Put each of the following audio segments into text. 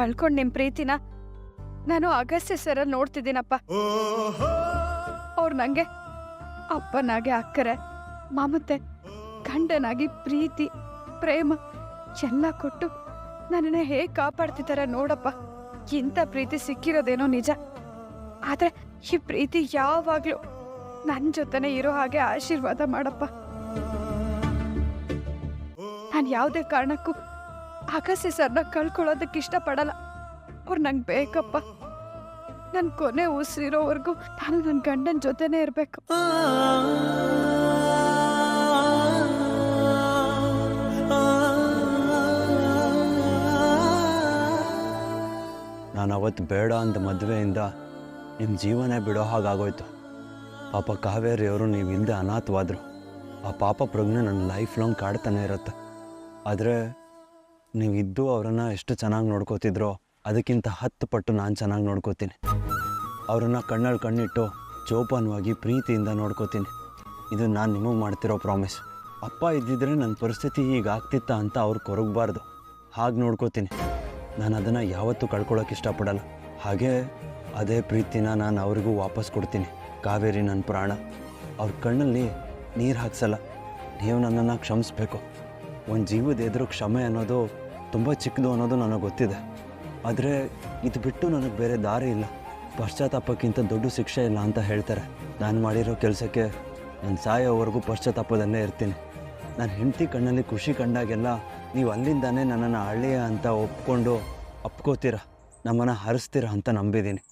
ಕಳ್ಕೊಂಡು ನಿಮ್ಮ ಪ್ರೀತಿನ ನಾನು ಅಗಸ್ತ್ಯ ಸರಲ್ಲಿ ನೋಡ್ತಿದ್ದೀನಪ್ಪ. ಅವ್ರು ನನಗೆ ಅಪ್ಪನಾಗಿ ಅಕ್ಕರೆ, ಮಮತೆ, ಗಂಡನಾಗಿ ಪ್ರೀತಿ, ಪ್ರೇಮ ಎಲ್ಲ ಕೊಟ್ಟು ನನ್ನನ್ನು ಹೇಗೆ ಕಾಪಾಡ್ತಿದ್ದಾರೆ ನೋಡಪ್ಪ. ಇಂಥ ಪ್ರೀತಿ ಸಿಕ್ಕಿರೋದೇನೋ ನಿಜ, ಆದರೆ ಈ ಪ್ರೀತಿ ಯಾವಾಗಲೂ ನನ್ನ ಜೊತೆನೇ ಇರೋ ಹಾಗೆ ಆಶೀರ್ವಾದ ಮಾಡಪ್ಪ. ನಾನು ಯಾವುದೇ ಕಾರಣಕ್ಕೂ ಅಗಸ್ತ್ಯ ಸರ್ನ ಕಳ್ಕೊಳ್ಳೋದಕ್ಕೆ ಇಷ್ಟಪಡಲ್ಲ. ಅವ್ರು ನಂಗೆ ಬೇಕಪ್ಪ. ನನ್ನ ಕೊನೆ ಉಸಿರಿರೋವರೆಗೂ ನಾನು ನನ್ನ ಗಂಡನ ಜೊತೆನೇ ಇರಬೇಕು. ನಾನು ಅವತ್ತು ಬೇಡ ಅಂದ ಮದುವೆಯಿಂದ ನಿಮ್ಮ ಜೀವನ ಬಿಡೋ ಹಾಗಾಗೋಯ್ತು. ಪಾಪ ಕಾವೇರಿಯವರು ನೀವು ಇಲ್ಲದೆ ಅನಾಥವಾದರು. ಆ ಪಾಪ ಪ್ರಜ್ಞೆ ನನ್ನ ಲೈಫ್ ಲಾಂಗ್ ಕಾಡ್ತಾನೆ ಇರುತ್ತೆ. ಆದರೆ ನೀವಿದ್ದು ಅವರನ್ನು ಎಷ್ಟು ಚೆನ್ನಾಗಿ ನೋಡ್ಕೋತಿದ್ರೋ ಅದಕ್ಕಿಂತ 10 ಪಟ್ಟು ನಾನು ಚೆನ್ನಾಗಿ ನೋಡ್ಕೋತೀನಿ. ಅವರನ್ನು ಕಣ್ಣಲ್ಲಿ ಕಣ್ಣಿಟ್ಟು ಜೋಪಾನವಾಗಿ ಪ್ರೀತಿಯಿಂದ ನೋಡ್ಕೋತೀನಿ. ಇದು ನಾನು ನಿಮಗೆ ಮಾಡ್ತಿರೋ ಪ್ರಾಮಿಸ್. ಅಪ್ಪ ಇದ್ದಿದ್ರೆ ನನ್ನ ಪರಿಸ್ಥಿತಿ ಈಗ ಆಗ್ತಿತ್ತ ಅಂತ ಅವ್ರು ಕೊರಗಬಾರ್ದು. ಹಾಗೆ ನೋಡ್ಕೋತೀನಿ. ನಾನು ಅದನ್ನು ಯಾವತ್ತೂ ಕಳ್ಕೊಳ್ಳೋಕೆ ಇಷ್ಟಪಡಲ್ಲ. ಹಾಗೆ ಅದೇ ಪ್ರೀತಿನ ನಾನು ಅವ್ರಿಗೂ ವಾಪಸ್ ಕೊಡ್ತೀನಿ. ಕಾವೇರಿ ನನ್ನ ಪ್ರಾಣ. ಅವ್ರ ಕಣ್ಣಲ್ಲಿ ನೀರು ಹಾಕ್ಸಲ್ಲ. ನೀವು ನನ್ನನ್ನು ಕ್ಷಮಿಸ್ಬೇಕು. ಒಂದು ಜೀವದ ಎದುರು ಕ್ಷಮೆ ಅನ್ನೋದು ತುಂಬ ಚಿಕ್ಕದು ಅನ್ನೋದು ನನಗೆ ಗೊತ್ತಿದೆ. ಆದರೆ ಇದು ಬಿಟ್ಟು ನನಗೆ ಬೇರೆ ದಾರಿ ಇಲ್ಲ. ಪಶ್ಚಾತ್ತಾಪಕ್ಕಿಂತ ದೊಡ್ಡ ಶಿಕ್ಷೆ ಇಲ್ಲ ಅಂತ ಹೇಳ್ತಾರೆ. ನಾನು ಮಾಡಿರೋ ಕೆಲಸಕ್ಕೆ ನಾನು ಸಾಯೋವರೆಗೂ ಪಶ್ಚಾತ್ತಾಪದಲ್ಲೇ ಇರ್ತೀನಿ. ನನ್ನ ಹೆಂಡತಿ ಕಣ್ಣಲ್ಲಿ ಖುಷಿ ಕಂಡಾಗೆಲ್ಲ ನೀವು ಅಲ್ಲಿಂದಾನೇ ನನ್ನನ್ನು ಹಳ್ಳಿಯ ಅಂತ ಒಪ್ಕೊಂಡು ಅಪ್ಕೋತೀರ, ನಮ್ಮನ್ನು ಹರಿಸ್ತೀರ ಅಂತ ನಂಬಿದ್ದೀನಿ.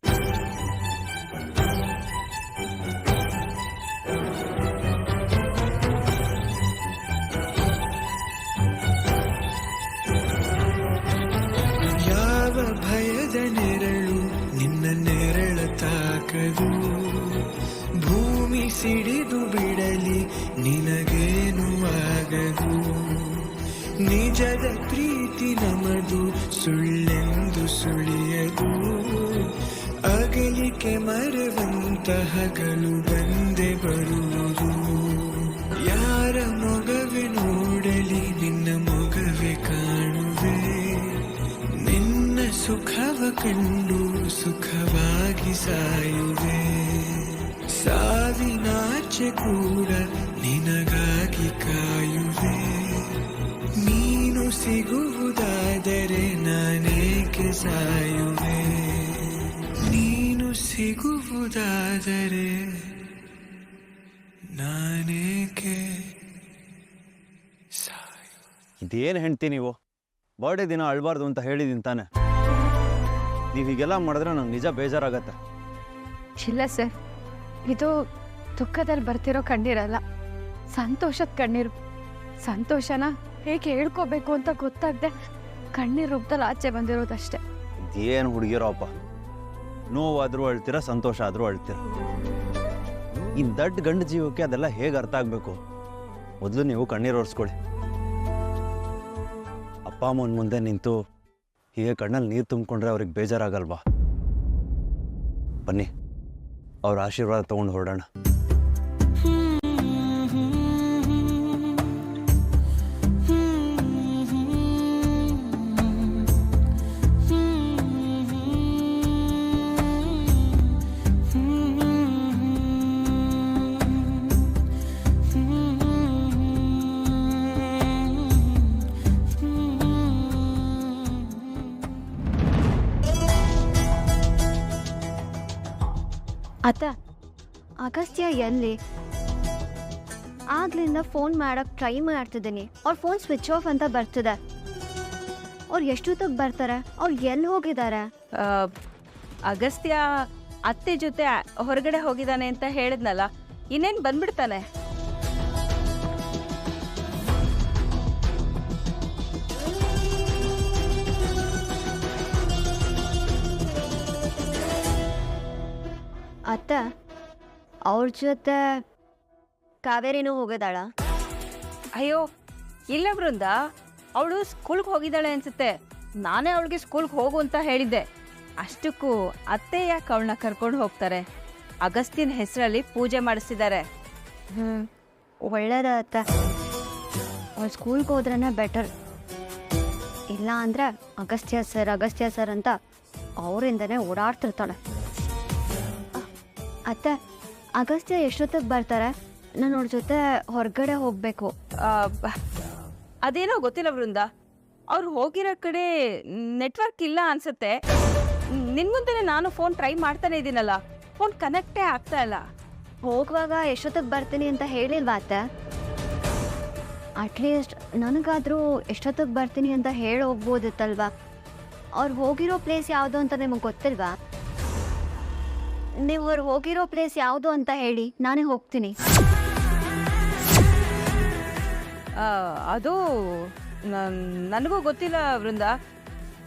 ಯಾವ ಭಯದ ನೆರಳು ನಿನ್ನ ನೆರಳ ತಾಕದು, ಭೂಮಿ ಸಿಡಿದು ಬಿಡಲಿ ನಿನಗೇನು ಆಗದು. ನಿಜದ ಪ್ರೀತಿ ನಮದು ಸುಳ್ಳೆಂದು ಸುಳಿಯದು, ಅಗಲಿಕೆ ಮರೆವಂತ ಹಗಲು ಬಂದೆ ಬರುವುದು. ಯಾರ ಮೊಗವೆ ನೋಡಲಿ ನಿನ್ನ ಮೊಗವೆ ಕಾಣುವೆ, ನಿನ್ನ ಸುಖವ ಕಂಡು ಸುಖವಾಗಿ ಸಾಯುವೆ. ಸಾವಿನಾಚೆ ಕೂಡ ನಿನಗಾಗಿ ಕಾಯುವೆ, ನೀನು ಸಿಗುವುದಾದರೆ ನಾನೇಕೆ ಸಾಯುವೆ. ನೀನು ಸಿಗುವುದಾದರೆ ನಾನೇಕೆ ಸಾಯುವೆ. ಇದೇನು ಹೆಂಡ್ತಿ ನೀವು? ಬರ್ಡೇ ದಿನ ಅಳಬಾರ್ದು ಅಂತ ಹೇಳಿದ್ದೀನಿ ತಾನೆ. ನೀವು ಹೀಗೆಲ್ಲ ಮಾಡಿದ್ರೆ ನಂಗೆ ನಿಜ ಬೇಜಾರಾಗತ್ತೆ. ಇಲ್ಲ ಸರ್, ಇದು ದುಃಖದಲ್ಲಿ ಬರ್ತಿರೋ ಕಣ್ಣೀರಲ್ಲ, ಸಂತೋಷದ ಕಣ್ಣೀರು. ಸಂತೋಷನ ಹೇಗೆ ಹೇಳ್ಕೋಬೇಕು ಅಂತ ಗೊತ್ತಾಗದೆ ಕಣ್ಣೀರು ರೂಪದಲ್ಲಿ ಆಚೆ ಬಂದಿರೋದಷ್ಟೇ. ಇದೇನು ಹುಡುಗಿರೋಪ್ಪ, ನೋವಾದರೂ ಅಳ್ತೀರ, ಸಂತೋಷ ಆದರೂ ಅಳ್ತೀರ. ಈ ದೊಡ್ಡ ಗಂಡು ಜೀವಕ್ಕೆ ಅದೆಲ್ಲ ಹೇಗೆ ಅರ್ಥ ಆಗಬೇಕು? ಮೊದಲು ನೀವು ಕಣ್ಣೀರು ಒರೆಸ್ಕೊಳ್ಳಿ. ಅಪ್ಪ ಅಮ್ಮನ ಮುಂದೆ ನಿಂತು ಹೀಗೆ ಕಣ್ಣಲ್ಲಿ ನೀರು ತುಂಬಿಕೊಂಡ್ರೆ ಅವ್ರಿಗೆ ಬೇಜಾರಾಗಲ್ವಾ? ಬನ್ನಿ, ಅವ್ರ ಆಶೀರ್ವಾದ ತೊಗೊಂಡು ಹೊರಡೋಣ. ಅತ್ತ ಅಗಸ್ತ್ಯ ಎಲ್ಲಿ? ಆಗ್ಲಿಂದ ಫೋನ್ ಮಾಡಕ್ಕೆ ಟ್ರೈ ಮಾಡ್ತಿದ್ದೀನಿ. ಅವ್ರ ಫೋನ್ ಸ್ವಿಚ್ ಆಫ್ ಅಂತ ಬರ್ತಿದೆ. ಅವ್ರು ಎಷ್ಟೊತ್ತಿಗೆ ಬರ್ತಾರೆ? ಅವ್ರು ಎಲ್ಲಿ ಹೋಗಿದ್ದಾರೆ? ಅಗಸ್ತ್ಯ ಅತ್ತೆ ಜೊತೆ ಹೊರಗಡೆ ಹೋಗಿದ್ದಾನೆ ಅಂತ ಹೇಳಿದ್ನಲ್ಲ, ಇನ್ನೇನು ಬಂದ್ಬಿಡ್ತಾನೆ. ಅತ್ತ ಅವ್ರ ಜೊತೆ ಕಾವೇರಿನೂ ಹೋಗಿದ್ದಾಳ? ಅಯ್ಯೋ ಇಲ್ಲ ಬೃಂದ, ಅವಳು ಸ್ಕೂಲ್ಗೆ ಹೋಗಿದ್ದಾಳೆ ಅನ್ಸುತ್ತೆ. ನಾನೇ ಅವಳಿಗೆ ಸ್ಕೂಲ್ಗೆ ಹೋಗು ಅಂತ ಹೇಳಿದ್ದೆ. ಅಷ್ಟಕ್ಕೂ ಅತ್ತೆ ಯಾಕೆ ಅವಳನ್ನ ಕರ್ಕೊಂಡು ಹೋಗ್ತಾರೆ? ಅಗಸ್ತ್ಯನ ಹೆಸರಲ್ಲಿ ಪೂಜೆ ಮಾಡಿಸಿದ್ದಾರೆ. ಒಳ್ಳೇದ ಅತ್ತ. ಅವ್ಳು ಸ್ಕೂಲ್ಗೆ ಹೋದ್ರೇ ಬೆಟರ್. ಇಲ್ಲ ಅಂದರೆ ಅಗಸ್ತ್ಯ ಸರ್ ಅಂತ ಅವರಿಂದನೇ ಓಡಾಡ್ತಿರ್ತಾಳೆ. ಅತ್ತೆ, ಅಗಸ್ತ್ಯ ಎಷ್ಟೊತ್ತಿಗೆ ಬರ್ತಾರೆ? ನಾನು ಅವ್ರ ಜೊತೆ ಹೊರಗಡೆ ಹೋಗಬೇಕು. ಅದೇನೋ ಗೊತ್ತಿಲ್ಲ ವೃಂದ, ಅವ್ರು ಹೋಗಿರೋ ಕಡೆ ನೆಟ್ವರ್ಕ್ ಇಲ್ಲ ಅನ್ಸುತ್ತೆ. ನಿನ್ ಮುಂದೆನೇ ನಾನು ಫೋನ್ ಟ್ರೈ ಮಾಡ್ತಾನೆ ಇದ್ದೀನಲ್ಲ, ಫೋನ್ ಕನೆಕ್ಟೇ ಆಗ್ತಾ ಇಲ್ಲ. ಹೋಗುವಾಗ ಎಷ್ಟೊತ್ತಿಗೆ ಬರ್ತೀನಿ ಅಂತ ಹೇಳಿಲ್ವಾ ಅತ್ತೆ? ಅಟ್ಲೀಸ್ಟ್ ನನಗಾದರೂ ಎಷ್ಟೊತ್ತಿಗೆ ಬರ್ತೀನಿ ಅಂತ ಹೇಳಿ ಹೋಗ್ಬೋದಿತ್ತಲ್ವಾ? ಅವ್ರು ಹೋಗಿರೋ ಪ್ಲೇಸ್ ಯಾವುದು ಅಂತ ನಿಮಗೆ ಗೊತ್ತಿಲ್ವಾ? ನೀವು ಅವ್ರು ಹೋಗಿರೋ ಪ್ಲೇಸ್ ಯಾವುದು ಅಂತ ಹೇಳಿ, ನಾನೇ ಹೋಗ್ತೀನಿ. ಅದು ನನಗೂ ಗೊತ್ತಿಲ್ಲ ವೃಂದ,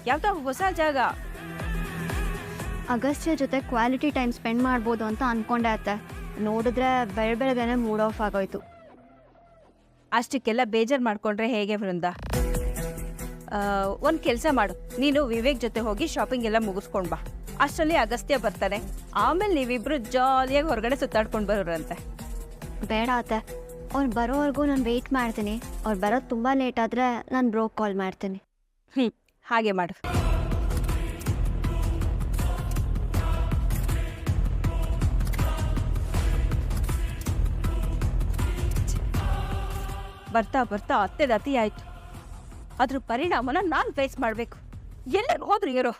ಯಾವುದೋ ಹೊಸ ಜಾಗ. ಅಗಸ್ತ್ಯ ಜೊತೆ ಕ್ವಾಲಿಟಿ ಟೈಮ್ ಸ್ಪೆಂಡ್ ಮಾಡ್ಬೋದು ಅಂತ ಅಂದ್ಕೊಂಡೆ ಅತ್ತೆ. ನೋಡಿದ್ರೆ ಬೆಳಗ್ಗೆನೆ ಮೂಡ್ ಆಫ್ ಆಗೋಯ್ತು. ಅಷ್ಟಕ್ಕೆಲ್ಲ ಬೇಜಾರು ಮಾಡ್ಕೊಂಡ್ರೆ ಹೇಗೆ ವೃಂದ? ಒಂದು ಕೆಲಸ ಮಾಡು, ನೀನು ವಿವೇಕ್ ಜೊತೆ ಹೋಗಿ ಶಾಪಿಂಗ್ ಎಲ್ಲ ಮುಗಿಸ್ಕೊಂಡು ಬಾ. ಅಷ್ಟರಲ್ಲಿ ಅಗಸ್ತ್ಯ ಬರ್ತಾನೆ, ಆಮೇಲೆ ನೀವಿಬ್ರು ಜಾಲಿಯಾಗಿ ಹೊರಗಡೆ ಸುತ್ತಾಡ್ಕೊಂಡು ಬರೋರಂತೆ. ಬೇಡ ಅತ್ತೆ, ಅವ್ರು ಬರೋವರೆಗೂ ನಾನು ವೆಯ್ಟ್ ಮಾಡ್ತೀನಿ. ಅವ್ರು ಬರೋದು ತುಂಬ ಲೇಟ್ ಆದರೆ ನಾನು ಬ್ರೋಕ್ ಕಾಲ್ ಮಾಡ್ತೀನಿ. ಹಾಗೆ ಮಾಡು. ಬರ್ತಾ ಬರ್ತಾ ಅತ್ತೆದ ಅತಿ ಆಯ್ತು. ಅದ್ರ ಪರಿಣಾಮನ ನಾನು ಫೇಸ್ ಮಾಡಬೇಕು. ಎಲ್ಲರೂ ಹೋದ್ರು ಇರೋ